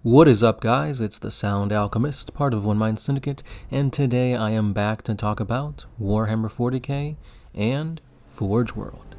What is up, guys? It's the Sound Alchemist, part of One Mind Syndicate, and today I am back to talk about Warhammer 40k and ForgeWorld.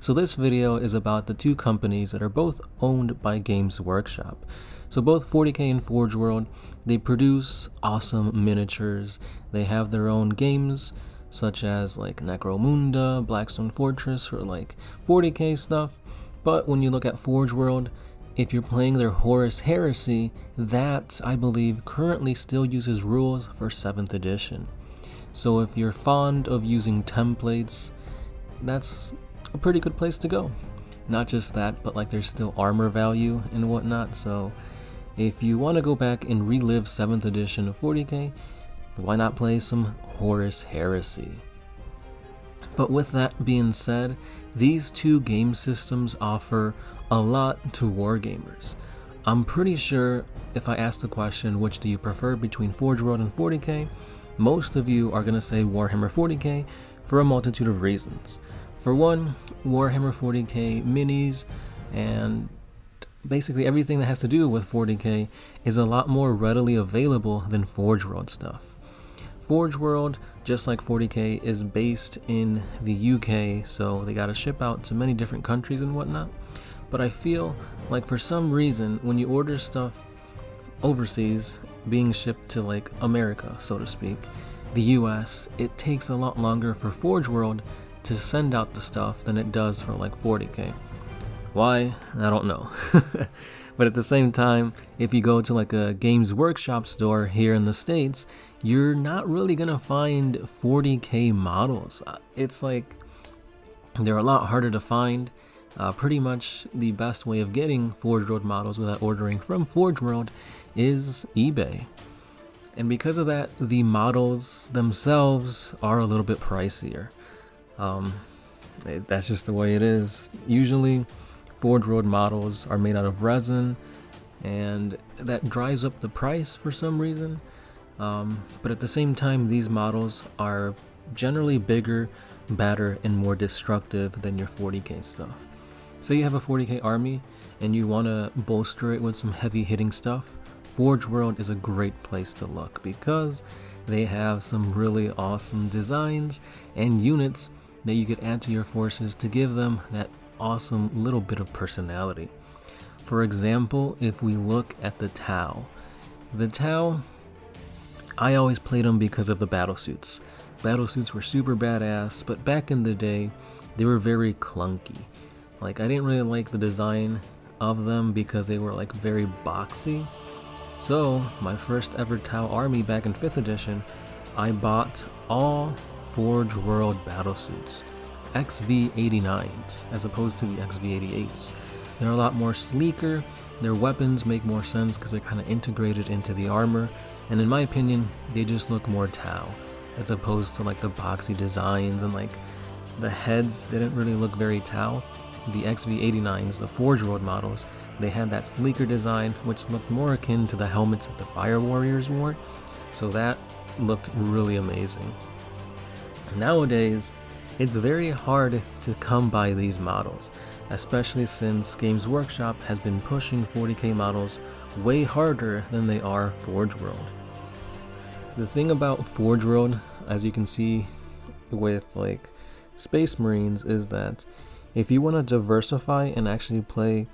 So this video is about the two companies that are both owned by Games Workshop. So both 40k and ForgeWorld, they produce awesome miniatures. They have their own games, such as like Necromunda, Blackstone Fortress, or like 40k stuff. But when you look at ForgeWorld, if you're playing their Horus Heresy, that, I believe, currently still uses rules for 7th edition. So if you're fond of using templates, that's a pretty good place to go. Not just that, but like there's still armor value and whatnot, so if you want to go back and relive 7th edition of 40k, why not play some Horus Heresy? But with that being said, these two game systems offer a lot to wargamers. I'm pretty sure if I ask the question, which do you prefer between ForgeWorld and 40k, most of you are going to say Warhammer 40k for a multitude of reasons. For one, Warhammer 40k minis and basically everything that has to do with 40k is a lot more readily available than ForgeWorld stuff. ForgeWorld, just like 40k, is based in the UK, so they gotta ship out to many different countries and whatnot. But I feel like for some reason, when you order stuff overseas, being shipped to like America, so to speak, the US, it takes a lot longer for ForgeWorld to send out the stuff than it does for like 40k. Why? I don't know. But at the same time, if you go to like a Games Workshop store here in the States, you're not really gonna find 40k models. It's like they're a lot harder to find. Pretty much the best way of getting ForgeWorld models without ordering from ForgeWorld is eBay. And because of that, the models themselves are a little bit pricier. That's just the way it is. Usually, ForgeWorld models are made out of resin, and that drives up the price for some reason. But at the same time, these models are generally bigger, badder, and more destructive than your 40k stuff. Say you have a 40k army and you want to bolster it with some heavy hitting stuff, ForgeWorld is a great place to look because they have some really awesome designs and units that you could add to your forces to give them that awesome little bit of personality. For example, if we look at the Tau, I always played them because of the battlesuits. Battlesuits were super badass, but back in the day, they were very clunky. Like, I didn't really like the design of them because they were like very boxy. So, my first ever Tau army back in 5th edition, I bought all ForgeWorld battlesuits. XV89s as opposed to the XV88s. They're a lot more sleeker, their weapons make more sense because they're kind of integrated into the armor, and in my opinion, they just look more Tau, as opposed to like the boxy designs and like the heads didn't really look very Tau. The XV89s, the ForgeWorld models, they had that sleeker design which looked more akin to the helmets that the Fire Warriors wore, so that looked really amazing. Nowadays, it's very hard to come by these models, especially since Games Workshop has been pushing 40k models way harder than they are ForgeWorld. The thing about ForgeWorld, as you can see with like Space Marines, is that if you want to diversify and actually play,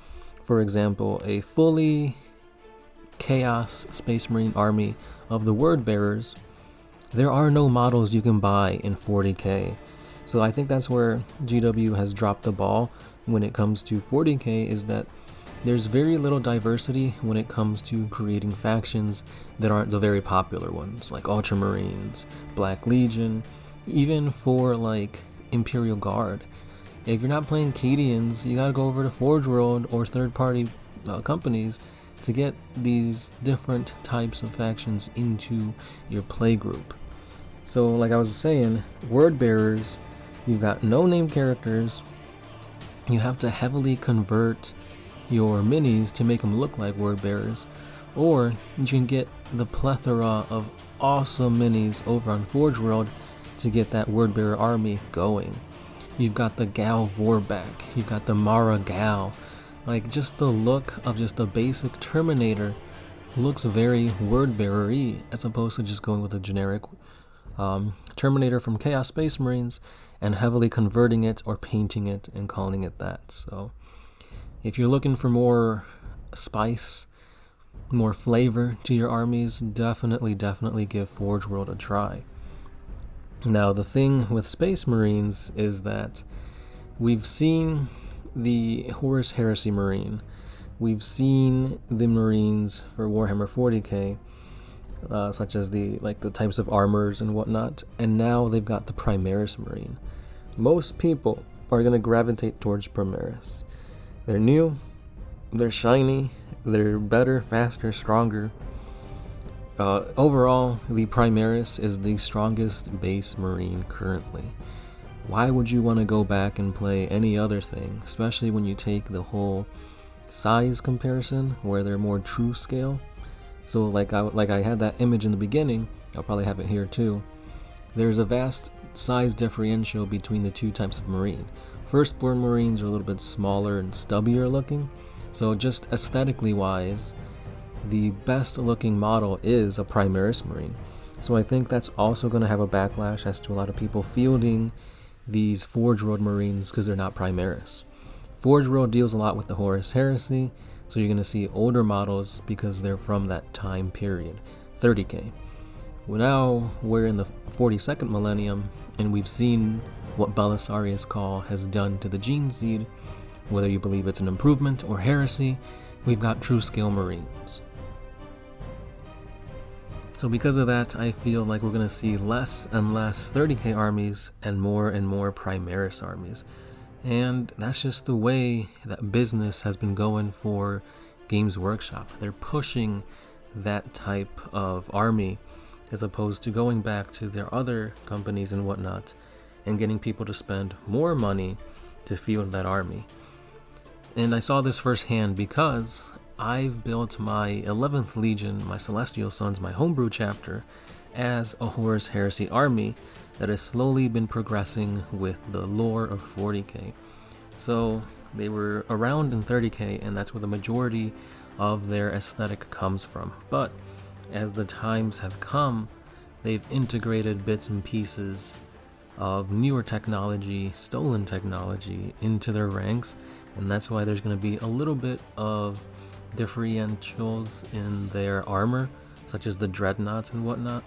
for example, a fully Chaos Space Marine army of the Word Bearers, there are no models you can buy in 40k. So I think that's where GW has dropped the ball when it comes to 40k, is that there's very little diversity when it comes to creating factions that aren't the very popular ones, like Ultramarines, Black Legion, even for like Imperial Guard. If you're not playing Cadians, you gotta go over to ForgeWorld or third-party companies to get these different types of factions into your play group. So like I was saying, Word Bearers, you've got no name characters, you have to heavily convert your minis to make them look like Word Bearers, or you can get the plethora of awesome minis over on ForgeWorld to get that Word Bearer army going. You've got the Gal Vorback, you've got the Mara Gal, like just the look of just a basic Terminator looks very word-bearer-y as opposed to just going with a generic Terminator from Chaos Space Marines and heavily converting it or painting it and calling it that. So if you're looking for more spice, more flavor to your armies, definitely give ForgeWorld a try. Now the thing with Space Marines is that we've seen the Horus Heresy Marine, we've seen the Marines for Warhammer 40k, such as the types of armors and whatnot, and now they've got the Primaris Marine. Most people are going to gravitate towards Primaris. They're new, they're shiny, they're better, faster, stronger. Overall, the Primaris is the strongest base Marine currently. Why would you want to go back and play any other thing, especially when you take the whole size comparison where they're more true scale? So like I had that image in the beginning, I'll probably have it here too. There's a vast size differential between the two types of Marine. Firstborn Marines are a little bit smaller and stubbier looking, so just aesthetically wise, the best looking model is a Primaris Marine. So I think that's also going to have a backlash as to a lot of people fielding these ForgeWorld Marines because they're not Primaris. ForgeWorld deals a lot with the Horus Heresy, so you're going to see older models because they're from that time period, 30k. Well, now we're in the 42nd millennium, and we've seen what Belisarius' Call has done to the Gene Seed. Whether you believe it's an improvement or heresy, we've got true scale Marines. So because of that, I feel like we're going to see less and less 30k armies and more Primaris armies. And that's just the way that business has been going for Games Workshop. They're pushing that type of army as opposed to going back to their other companies and whatnot and getting people to spend more money to field that army. And I saw this firsthand because I've built my 11th Legion, my Celestial Sons, my homebrew chapter, as a Horus Heresy army that has slowly been progressing with the lore of 40k. So they were around in 30k, and that's where the majority of their aesthetic comes from. But as the times have come, they've integrated bits and pieces of newer technology, stolen technology, into their ranks, and that's why there's going to be a little bit of differentials in their armor, such as the dreadnoughts and whatnot.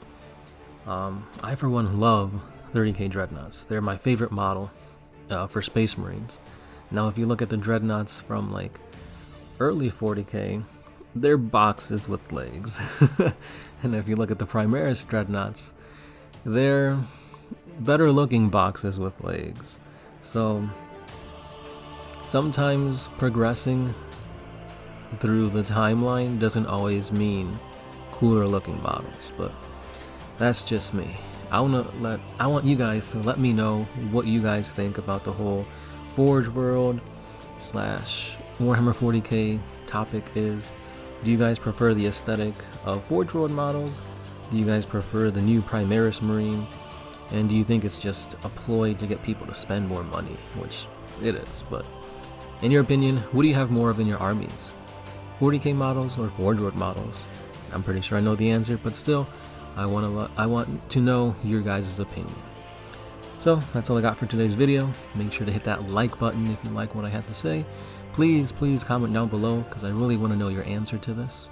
I for one love 30k dreadnoughts. They're my favorite model for Space Marines. Now if you look at the dreadnoughts from like early 40k, they're boxes with legs. And if you look at the Primaris dreadnoughts, they're better looking boxes with legs. So sometimes progressing through the timeline doesn't always mean cooler looking models, but that's just me. I want you guys to let me know what you guys think about the whole ForgeWorld / Warhammer 40k topic is. Do you guys prefer the aesthetic of ForgeWorld models? Do you guys prefer the new Primaris Marine? And do you think it's just a ploy to get people to spend more money? Which it is, but in your opinion, what do you have more of in your armies? 40k models or ForgeWorld models? I'm pretty sure I know the answer, but still, I want to know your guys' opinion. So that's all I got for today's video. Make sure to hit that like button if you like what I had to say. Please comment down below because I really want to know your answer to this.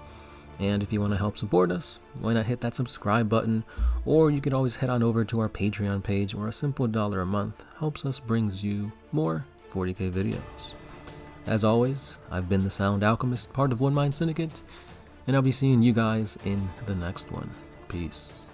And if you want to help support us, why not hit that subscribe button, or you could always head on over to our Patreon page, where a simple $1 a month helps us brings you more 40k videos. As always, I've been the Sound Alchemist, part of One Mind Syndicate, and I'll be seeing you guys in the next one. Peace.